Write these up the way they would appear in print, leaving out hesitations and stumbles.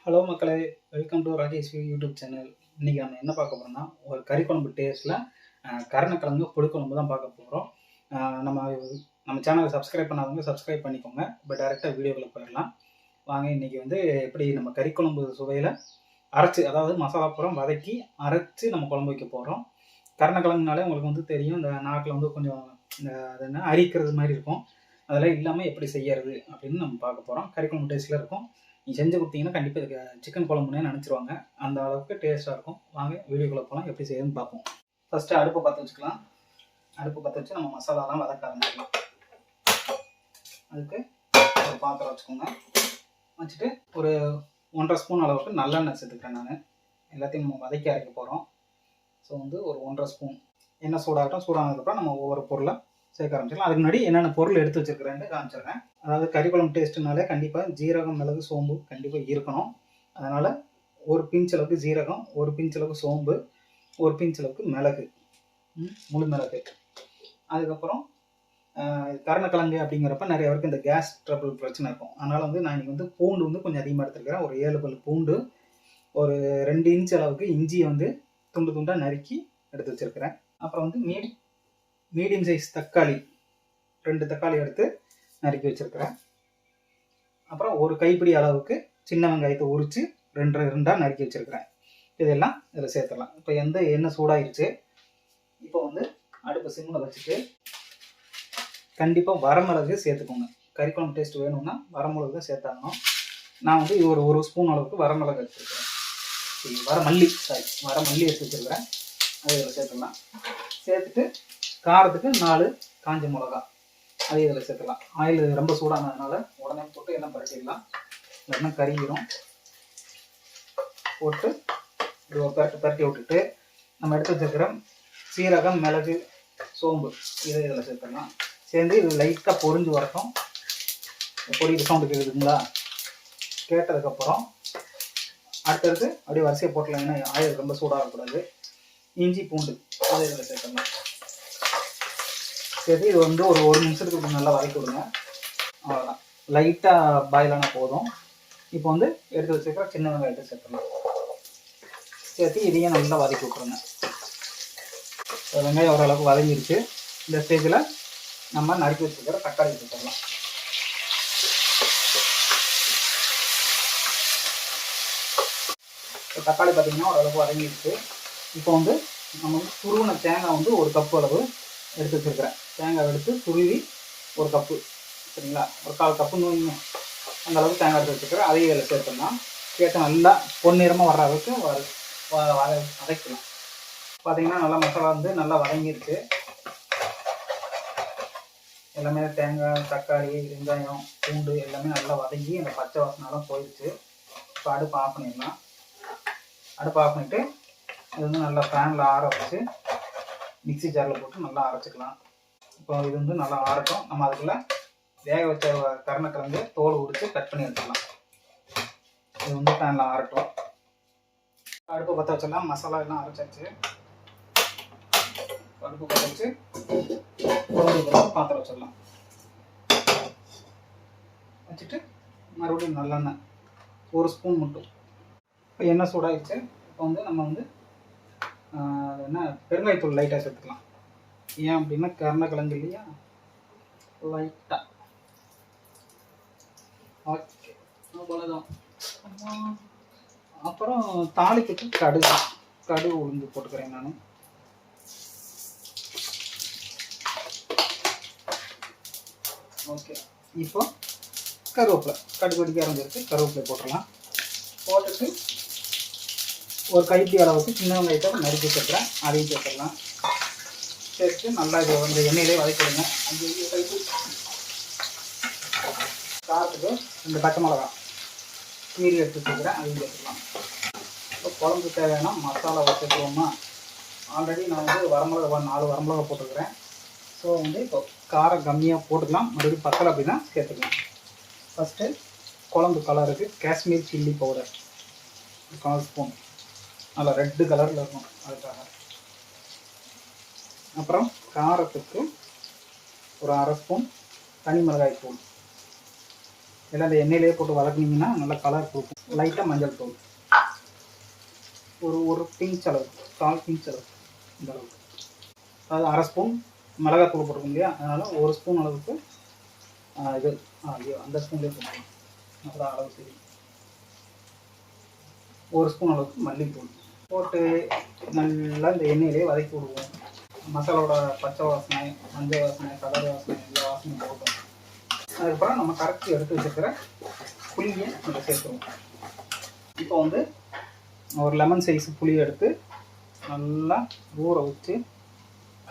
Hello மக்களே, welcome to Rajesh YouTube channel. இன்றைக்கி நம்ம என்ன பார்க்க போகிறோம்னா, ஒரு கறி குழம்பு டேஸ்ட்டில் கருணக்கிழங்கு புளிக்குழம்பு தான் பார்க்க போகிறோம். நம்ம சேனலை சப்ஸ்கிரைப் பண்ணாதவங்க சப்ஸ்கிரைப் பண்ணிக்கோங்க. இப்போ டேரெக்டாக வீடியோக்குள்ளே போயிடலாம். வாங்க, இன்றைக்கி வந்து எப்படி நம்ம கறி குழம்பு சுவையில் அரைச்சி, அதாவது மசாலா பூரா வதக்கி அரைச்சி நம்ம குழம்பு வைக்க போகிறோம். கருணக்கிழங்குனாலே உங்களுக்கு வந்து தெரியும், இந்த நாக்கில் வந்து கொஞ்சம் இந்த அது என்ன அரிக்கிறது மாதிரி இருக்கும். அதெல்லாம் இல்லாமல் எப்படி செய்யறது அப்படின்னு நம்ம பார்க்க போகிறோம். கறி குழம்பு டேஸ்ட்டில் இருக்கும். நீ செஞ்சு கொடுத்தீங்கன்னா கண்டிப்பாக இதுக்கு சிக்கன் குழம்புனே நினச்சிருவாங்க. அந்த அளவுக்கு டேஸ்ட்டாக இருக்கும். வாங்க வீடியோக்குள்ளே போகலாம், எப்படி செய்யணும்னு பார்ப்போம். ஃபஸ்ட்டு அடுப்பை பற்ற வச்சுக்கலாம். அடுப்பு பற்ற வச்சு நம்ம மசாலாலாம் வதக்க ஆரம்பிக்கலாம். அதுக்கு ஒரு பாத்திரம் வச்சுக்கோங்க. வச்சுட்டு ஒரு 1.5 ஸ்பூன் அளவுக்கு நல்லெண்ணெய் சேர்த்துக்கிறேன். நான் எல்லாத்தையும் நம்ம வதக்கி அரைக்க போகிறோம். ஸோ வந்து ஒரு 1.5 ஸ்பூன் எண்ணெய் சூடாகட்டும். சூடானதுக்கப்புறம் நம்ம ஒவ்வொரு பொருளை சேர்க்க ஆரம்பிச்சிடலாம். அதுக்கு முன்னாடி என்னென்ன பொருள் எடுத்து வச்சுருக்கிறேன்னு காமிச்சிடுறேன். அதாவது கறி குழம்பு டேஸ்ட்டுனாலே கண்டிப்பாக ஜீரகம், மிளகு, சோம்பு கண்டிப்பாக இருக்கணும். அதனால் ஒரு பிஞ்ச் அளவுக்கு ஜீரகம், ஒரு பிஞ்ச் அளவுக்கு சோம்பு, ஒரு பிஞ்ச் அளவுக்கு மிளகு, முழு மிளகு. அதுக்கப்புறம் கருணக்கிழங்கு அப்படிங்கிறப்ப நிறைய பேருக்கு இந்த கேஸ் ட்ரபிள் பிரச்சனை இருக்கும். அதனால் வந்து நான் இன்றைக்கி வந்து பூண்டு வந்து கொஞ்சம் அதிகமாக எடுத்துருக்கிறேன். ஒரு 7 பல் பூண்டு, ஒரு 2 இன்ச் அளவுக்கு இஞ்சியை வந்து துண்டு துண்டாக நறுக்கி எடுத்து வச்சுருக்கிறேன். அப்புறம் வந்து மீடியம் சைஸ் தக்காளி, 2 தக்காளி எடுத்து நறுக்கி வச்சுருக்கிறேன். அப்புறம் ஒரு கைப்பிடி அளவுக்கு சின்ன வெங்காயத்தை உரித்து 2 நறுக்கி வச்சுருக்கிறேன். இதெல்லாம் இதில் சேர்த்துடலாம். இப்போ எண்ணெய் சூடாகிடுச்சு. இப்போ வந்து அடுப்பு சிம்மில் வச்சுட்டு கண்டிப்பாக வரமிளகு சேர்த்துக்கோங்க. கறி குழம்பு டேஸ்ட் வேணும்னா வரமிளகு தான் சேர்த்தாகணும். நான் வந்து ஒரு ஸ்பூன் அளவுக்கு வரமிளகு எடுத்துருக்கிறேன். வரமல்லி எடுத்து வச்சுருக்கிறேன். அதை இதில் சேர்த்துடலாம். சேர்த்துட்டு காரத்துக்கு 4 காஞ்ச மிளகா அதே இதில் சேர்த்துக்கலாம். ஆயில் ரொம்ப சூடானதுனால உடனே போட்டு எல்லாம் பரட்டிடலாம், இல்லைன்னா கறியிடும். போட்டு இது ஒரு பரட்டி விட்டுட்டு நம்ம எடுத்து வச்சுருக்கிற சீரகம், மிளகு, சோம்பு இதை இதில் சேர்த்துடலாம். சேர்ந்து இது லைட்டாக பொரிஞ்சு வரட்டும். பொரியுது சவுண்டு கேட்குதுங்களா? கேட்டதுக்கப்புறம் அடுத்தடுத்து அப்படியே வரிசையை போட்டலாம். ஏன்னா ஆயில் ரொம்ப சூடாகக்கூடாது. இஞ்சி, பூண்டு அதை இதில் சேர்த்துடலாம். சரி, இது வந்து ஒரு நிமிஷத்துக்கு நல்லா வதக்கி விடுங்க. அவ்வளோதான், லைட்டாக பாயில் ஆனால் போதும். இப்போ வந்து எடுத்து வச்சுருக்கிற சின்ன வெங்காயத்தை சேர்த்துடலாம். சேர்த்து இதையும் நல்லா வதக்கி விட்டுருங்க. வெங்காயம் ஓரளவுக்கு வதங்கிடுச்சு. இந்த ஸ்டேஜில் நம்ம நறுக்கி வச்சுருக்கிற தக்காளி சேர்த்துடலாம். இப்போ தக்காளி பார்த்திங்கன்னா ஓரளவுக்கு வதங்கிடுச்சு. இப்போ வந்து நம்ம வந்து துருவின தேங்காய் வந்து 1 கப்பு அளவு எடுத்து வச்சுருக்கிறேன். தேங்காய் எடுத்து துருவி 1 கப்பு, சரிங்களா? ஒரு 1/4 கப்புன்னு வைங்க. அந்த அளவுக்கு தேங்காய் எடுத்து வச்சுருக்கிறேன். அதையும் இதில் சேர்த்துடலாம். சேர்த்து நல்லா பொன்னிறமாக வர்ற அளவுக்கு வதக்கலாம். பார்த்திங்கன்னா நல்லா மசாலா வந்து நல்லா வதங்கிடுச்சு. எல்லாமே தேங்காய், தக்காளி, வெங்காயம், பூண்டு எல்லாமே நல்லா வதங்கி அந்த பச்சை வாசனைலாம் போயிடுச்சு. இப்போ அடுப்பு ஆஃப் பண்ணிடலாம். அடுப்பு ஆஃப் பண்ணிவிட்டு இது வந்து நல்லா ஃபேனில் ஆற வச்சு மிக்ஸி ஜாரில் போட்டு நல்லா அரைச்சிக்கலாம். இப்போ இது வந்து நல்லா ஆறட்டும். நம்ம அதுக்குள்ளே வேக வச்ச கருணக்கிழங்கு தோல் உரித்து கட் பண்ணி எடுத்துக்கலாம். இது வந்து ஃபேனில் ஆறட்டும். அடுப்பு பற்ற வச்சிடலாம். மசாலா எல்லாம் அரைச்சாச்சு. அடுப்பு பற்ற வச்சு பாத்திரம் வச்சிடலாம். வச்சுட்டு மறுபடியும் நல்லெண்ணெய் 1 ஸ்பூன் மட்டும். இப்போ எண்ணெய் சூடாகிடுச்சு. இப்போ வந்து நம்ம வந்து பெருங்காயத்தூள் லைட்டாக சேர்த்துக்கலாம். ஏன் அப்படின்னா கருணக்கிழங்கு இல்லையா, லைட்டாக. ஓகே, அவ்வளோதான். அப்புறம் தாளிப்புக்கு கடுகு உளுந்து போட்டுக்கிறேன் நான். ஓகே, இப்போ கருவேப்பிலை, கடுகு வெடிக்க ஆரம்பிச்சிருக்கு. கருவேப்பிலை போட்டுடலாம். போட்டுட்டு ஒரு கைப்பிடி அளவுக்கு சின்ன வெங்காயத்தை நறுக்கி வச்சுருக்கிறேன். அதையும் சேர்த்துடலாம். சேர்த்து நல்லா இது வந்து எண்ணெயிலே வதக்கிடுங்க. அந்த கைப்பிடி காரத்துக்கு 2 பச்சை மிளகா கீரி எடுத்து வச்சுக்கிறேன். அதையும் சேர்த்துக்கலாம். இப்போ குழம்புக்கு தேவையான மசாலா சேர்த்துவோமா. ஆல்ரெடி நான் வந்து 4 வரமிளகா போட்டுருக்கிறேன். ஸோ வந்து இப்போ காரம் கம்மியாக போட்டுக்கலாம். மறுபடியும் பத்தலை அப்படின்னா சேர்த்துக்கலாம். ஃபஸ்ட்டு குழம்பு கலருக்கு காஷ்மீர் சில்லி பவுடர் 1/4 ஸ்பூன், நல்லா ரெட்டு கலரில் இருக்கும் அதுக்காக. அப்புறம் காரத்துக்கு ஒரு 1/2 ஸ்பூன் தனி மிளகாய் தூள். எல்லாம் இந்த எண்ணெயிலே போட்டு வதக்குனீங்கன்னா நல்லா கலர் கொடுக்கும். லைட்டாக மஞ்சள் தூள் ஒரு பிஞ்ச் அளவு, 1/4 பிஞ்ச் அளவு, இந்த அளவுக்கு. அதாவது 1/2 ஸ்பூன் மிளகாத்தூள் போட்டுருக்கோம் இல்லையா, அதனால் 1 ஸ்பூன் அளவுக்கு அந்த ஸ்பூன்லேயே போட்டுக்கலாம். அப்புறம் அளவு சரி 1 ஸ்பூன் அளவுக்கு மல்லித்தூள் போட்டு நல்லா இந்த எண்ணெயிலே வதக்கி விடுவோம். மசாலோட பச்சை வாசனை, மஞ்சள் வாசனை, கலர் வாசனை, எல்லா வாசனையும் போட்டோம். அதுக்கப்புறம் நம்ம கரைச்சி எடுத்து வச்சுருக்கிற புளியை நம்ம சேர்த்துருவோம். இப்போ வந்து ஒரு லெமன் சைஸ் புளியை எடுத்து நல்லா ஊற வச்சு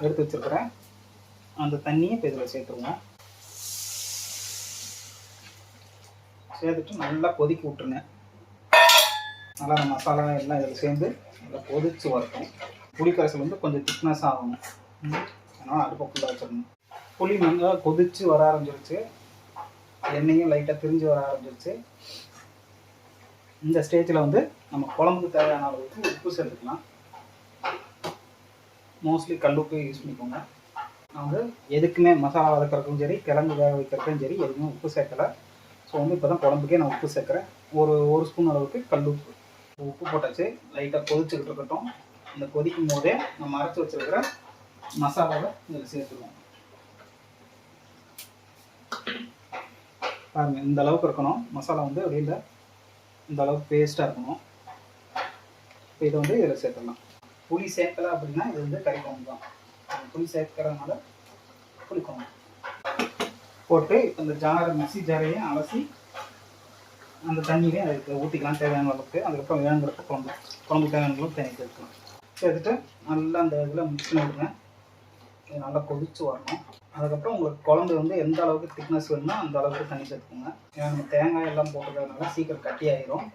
எடுத்து வச்சுருக்கிறேன். அந்த தண்ணியை இப்போ இதில் சேர்த்துருவோம். சேர்த்துட்டு நல்லா கொதிக்க விட்டுருங்க. நல்லா அந்த மசாலா எல்லாம் இதில் சேர்ந்து நல்லா கொதித்து வரட்டும். புளி கரைசல் வந்து கொஞ்சம் திக்னஸ் ஆகணும், அதனால் அடுப்பை ஃபுல்லாக வச்சிடணும். புளி நல்லா கொதித்து வர ஆரம்பிச்சிருச்சு, எண்ணெயும் லைட்டாக திரிஞ்சு வர ஆரம்பிச்சிருச்சு. இந்த ஸ்டேஜில் வந்து நம்ம குழம்புக்கு தேவையான அளவுக்கு உப்பு சேர்த்துக்கலாம். மோஸ்ட்லி கல்லுப்பு யூஸ் பண்ணிக்கோங்க. நான் வந்து எதுக்குமே மசாலா வதக்கிறதுக்கும் சரி, கிழங்கு வேக வைக்கிறதுக்கும் சரி, எதுக்குமே உப்பு சேர்க்கலை. ஸோ வந்து இப்போ தான் குழம்புக்கே நான் உப்பு சேர்க்குறேன். ஒரு ஸ்பூன் அளவுக்கு கல்லுப்பு. உப்பு போட்டாச்சு, லைட்டாக கொதிச்சுக்கிட்டு இருக்கட்டும். இந்த கொதிக்கும் போதே நம்ம அரைச்சி வச்சுருக்கிற மசாலாவை இதில் சேர்த்துருவோம். பாருங்கள், இந்த அளவுக்கு இருக்கணும் மசாலா வந்து. அப்படியே இந்த அளவுக்கு பேஸ்ட்டாக இருக்கணும். இப்போ இதை வந்து இதில் சேர்த்துடலாம். புளி சேர்க்கலை அப்படின்னா இது வந்து கறி குழம்பு தான். புளி சேர்க்கறதுனால புளி குழம்பு போட்டு இப்போ இந்த மிக்ஸி ஜாரையும் அலசி அந்த தண்ணியிலே அதுக்கு ஊற்றிக்கலாம் தேவையான அளவுக்கு. அதுக்கப்புறம் வேணுங்கிறப்ப குழம்பு தேவையான அளவுக்கு தண்ணி சேர்த்துக்கலாம். சேர்த்துட்டு நல்லா அந்த இதில் மிக்ஸ் பண்ணி விடுங்க. இது நல்லா கொதித்து வரணும். அதுக்கப்புறம் உங்களுக்கு குழம்பு வந்து எந்த அளவுக்கு திக்னஸ் வேணுமோ அந்த அளவுக்கு தண்ணி சேர்த்துக்கோங்க. ஏன்னா நம்ம தேங்காய் எல்லாம் போட்டுக்கிறதுனால சீக்கிரம் கட்டி ஆகிரும்.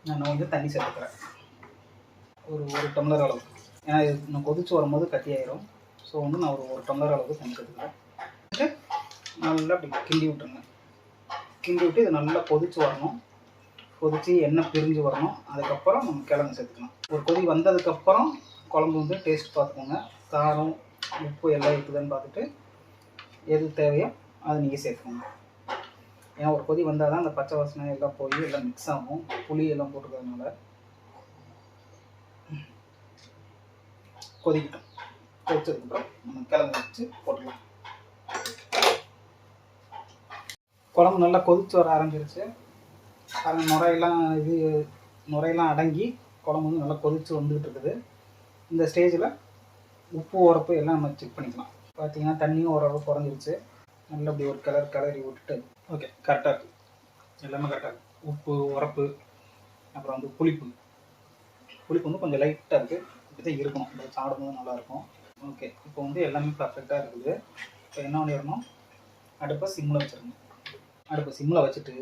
நான் வந்து தண்ணி சேர்த்துக்கிறேன் ஒரு டம்ளர் அளவுக்கு. ஏன்னா இது நான் கொதித்து வரும்போது கட்டி ஆகிரும். ஸோ வந்து நான் ஒரு டம்ளர் அளவுக்கு தண்ணி சேர்த்துக்கிறேன். நல்லா அப்படி கிண்டி விட்டுருங்க. கிண்டி விட்டு இது நல்லா கொதித்து வரணும். கொதித்து எண்ணெய் பிரிஞ்சு வரணும். அதுக்கப்புறம் நம்ம கிழங்கு சேர்த்துக்கலாம். ஒரு கொதி வந்ததுக்கப்புறம் குழம்பு வந்து டேஸ்ட் பார்த்துக்கோங்க. காரம் உப்பு எல்லாம் இருக்குதுன்னு பார்த்துட்டு எது தேவையோ அதை நீங்கள் சேர்த்துக்கோங்க. ஏன்னா ஒரு கொதி வந்தால் தான் அந்த பச்சை வாசனை எல்லாம் போய் எல்லாம் மிக்ஸ் ஆகும். புளி எல்லாம் போட்டுக்கிறதுனால கொதிக்கிட்டோம். கொதிச்சதுக்கப்புறம் நம்ம கிழங்கு வச்சு போட்டுக்கலாம். குழம்பு நல்லா கொதிச்சு வர ஆரம்பிச்சிருச்சு. நுரையெல்லாம் அடங்கி குழம்பு வந்து நல்லா கொதித்து வந்துக்கிட்டு இருக்குது. இந்த ஸ்டேஜில் உப்பு உரப்பு எல்லாம் நம்ம செக் பண்ணிக்கலாம். பார்த்தீங்கன்னா தண்ணியும் ஓரளவு குறைஞ்சிருச்சு. நல்லா அப்படி ஒரு கிளறி விட்டுட்டு ஓகே கரெக்டாக இருக்குது, எல்லாமே கரெக்டாக இருக்குது. உப்பு உரப்பு அப்புறம் வந்து புளிப்பு வந்து கொஞ்சம் லைட்டாக இருக்குது. இப்படி தான் இருக்கணும், இப்போ சாப்பிடும்போது நல்லாயிருக்கும். ஓகே, இப்போ வந்து எல்லாமே பர்ஃபெக்டாக இருக்குது. இப்போ என்ன பண்ணிடணும், அடுப்பை சிம்மில் வச்சுருங்க. அடுப்பை சிம்மில் வச்சுட்டு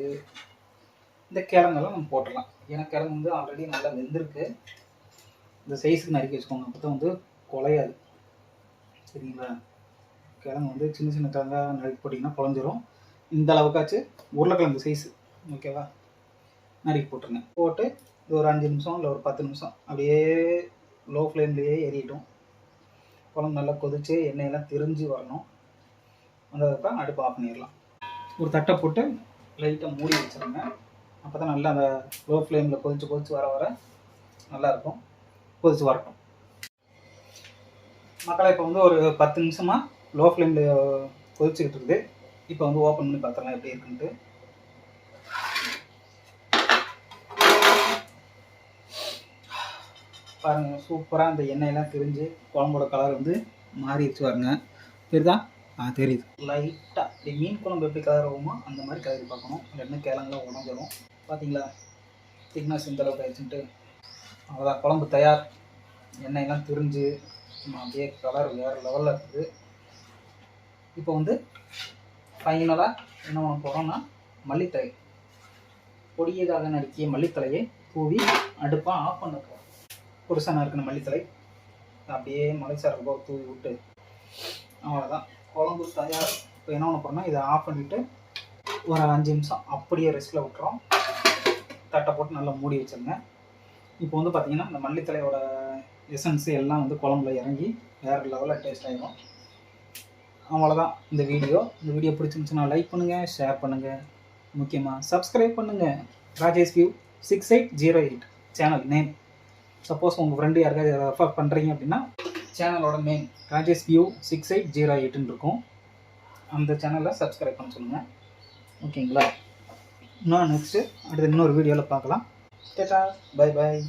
இந்த கிழங்கெல்லாம் நம்ம போட்டுடலாம். ஏன்னா கிழங்கு வந்து ஆல்ரெடி நல்லா வெந்திருக்கு. இந்த சைஸுக்கு நறுக்கி வச்சுக்கோங்க, அப்போ தான் வந்து குலையாது. சரிங்களா? கிழங்கு வந்து சின்ன சின்ன கிழங்காக நறுக்கி போட்டிங்கன்னா குழஞ்சிரும். இந்த அளவுக்காச்சு உருளைக்கிழங்கு சைஸு ஓகேவா நறுக்கி போட்டுருங்க. போட்டு இது ஒரு 5 நிமிஷம் இல்லை ஒரு 10 நிமிஷம் அப்படியே லோ ஃப்ளேம்லேயே எரியட்டும். குழம்பு நல்லா கொதித்து எண்ணெயெல்லாம் திரிஞ்சு வரணும். வந்ததுக்கப்புறம் அடுப்பு ஆஃப் பண்ணிடலாம். ஒரு தட்டை போட்டு லைட்டாக மூடி வச்சுருங்க. அப்போ தான் நல்லா அந்த லோ ஃப்ளேமில் கொதித்து வர நல்லாயிருக்கும். கொதித்து வரட்டும். மக்களை இப்போ வந்து ஒரு 10 நிமிஷமாக லோ ஃப்ளேமில் கொதிச்சுக்கிட்டு இருக்குது. இப்போ வந்து ஓப்பன் பண்ணி பார்த்துடலாம் எப்படி இருக்குன்ட்டு. பாருங்கள், சூப்பராக அந்த எண்ணெயெல்லாம் திரிஞ்சு குழம்போட கலர் வந்து மாறிடுச்சு பாருங்க. தெரியுதா? தெரியுது. லைட்டாக இப்படி மீன் குழம்பு எப்படி கலர் ஆகுமோ அந்த மாதிரி கலரி பார்க்கணும். இல்லைன்னா கிழங்குலாம் உடஞ்சிடும். பார்த்தீங்களா திக்னஸ் இந்த அளவுக்கு ஆயிடுச்சுன்ட்டு. அவ்வளோதான், குழம்பு தயார். எண்ணெயெல்லாம் திரிஞ்சு அப்படியே கலர் வேறு லெவலில் இருக்குது. இப்போ வந்து ஃபைனலாக என்ன பண்ண போகிறோம்னா மல்லித்தழை, பொடியதாக நறுக்கிய மல்லித்தழையை தூவி அடுப்பாக ஆஃப் பண்ண போகிறோம். புதுசாக நறுக்கின மல்லித்தழை அப்படியே மலைச்சாரல் தூவி விட்டு அவ்வளோதான், குழம்பு தயார். இப்போ என்ன பண்ண போகிறோம்னா இதை ஆஃப் பண்ணிவிட்டு ஒரு 5 நிமிஷம் அப்படியே ரெஸ்ட்டில் விட்டுறோம். தட்டை போட்டு நல்லா மூடி வச்சுருங்க. இப்போ வந்து பார்த்திங்கன்னா இந்த மல்லித்தலையோட எசன்ஸு எல்லாம் வந்து குழம்புல இறங்கி வேறு லெவலில் டேஸ்ட் ஆகிடும். அவ்வளோதான் இந்த வீடியோ பிடிச்சிருந்துச்சுன்னா லைக் பண்ணுங்கள், ஷேர் பண்ணுங்கள், முக்கியமாக சப்ஸ்கிரைப் பண்ணுங்கள். Rajesh view 6808 channel name. Suppose உங்கள் ஃப்ரெண்டு யாருக்காவது ரெஃபர் பண்ணுறீங்க அப்படின்னா சேனலோட நேம் ராஜேஷ் வியூ 6808 இருக்கும். அந்த சேனலில் சப்ஸ்கிரைப் பண்ண சொல்லுங்கள். ஓகேங்களா? இன்னும் நெக்ஸ்ட்டு அடுத்து இன்னொரு வீடியோவில் பார்க்கலாம். Tata, bye bye.